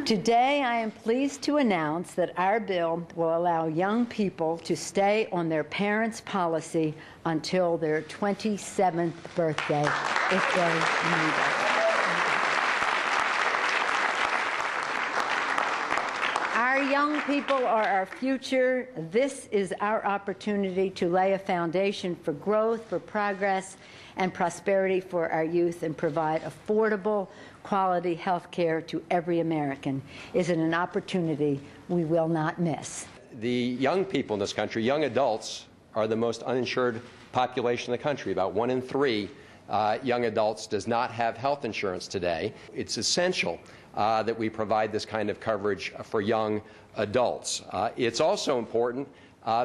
Today, I am pleased to announce that our bill will allow young people to stay on their parents' policy until their 27th birthday if they need it. Our young people are our future. This is our opportunity to lay a foundation for growth, for progress, and prosperity for our youth and provide affordable, quality health care to every American. Is it an opportunity we will not miss? The young people in this country, young adults, are the most uninsured population in the country. About 1 in 3 young adults does not have health insurance today. It's essential that we provide this kind of coverage for young adults. It's also important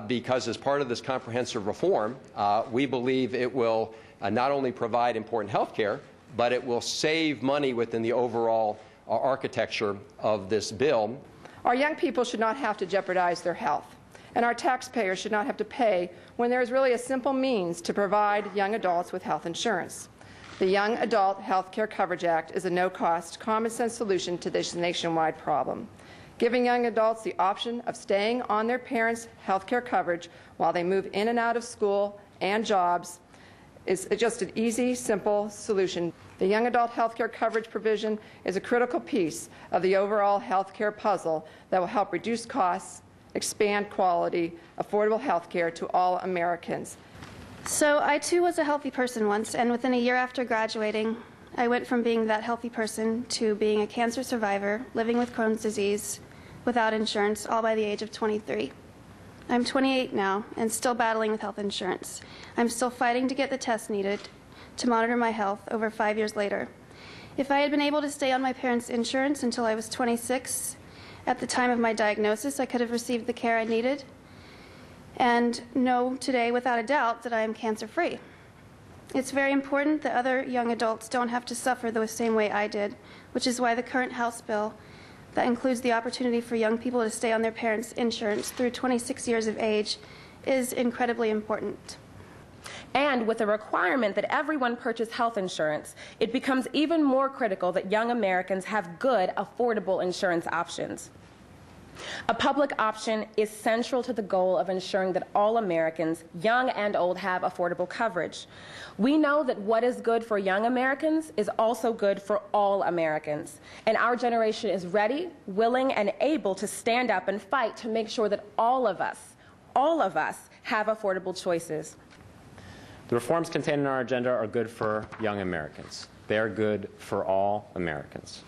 because as part of this comprehensive reform, we believe it will not only provide important health care, but it will save money within the overall architecture of this bill. Our young people should not have to jeopardize their health, and our taxpayers should not have to pay when there is really a simple means to provide young adults with health insurance. The Young Adult Health Care Coverage Act is a no-cost, common-sense solution to this nationwide problem. Giving young adults the option of staying on their parents' health care coverage while they move in and out of school and jobs is just an easy, simple solution. The Young Adult Health Care Coverage provision is a critical piece of the overall health care puzzle that will help reduce costs, expand quality, affordable health care to all Americans. So I too was a healthy person once, and within a year after graduating, I went from being that healthy person to being a cancer survivor, living with Crohn's disease, without insurance, all by the age of 23. I'm 28 now and still battling with health insurance. I'm still fighting to get the tests needed to monitor my health over 5 years later. If I had been able to stay on my parents' insurance until I was 26, at the time of my diagnosis, I could have received the care I needed and know today without a doubt that I am cancer-free. It's very important that other young adults don't have to suffer the same way I did, which is why the current House bill that includes the opportunity for young people to stay on their parents' insurance through 26 years of age is incredibly important. And with a requirement that everyone purchase health insurance, it becomes even more critical that young Americans have good, affordable insurance options. A public option is central to the goal of ensuring that all Americans, young and old, have affordable coverage. We know that what is good for young Americans is also good for all Americans. And our generation is ready, willing, and able to stand up and fight to make sure that all of us have affordable choices. The reforms contained in our agenda are good for young Americans. They are good for all Americans.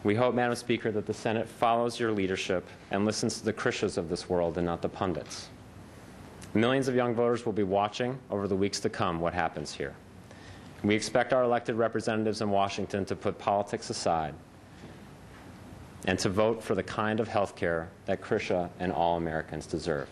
We hope, Madam Speaker, that the Senate follows your leadership and listens to the Krisjas of this world and not the pundits. Millions of young voters will be watching over the weeks to come what happens here. We expect our elected representatives in Washington to put politics aside and to vote for the kind of health care that Krisja and all Americans deserve.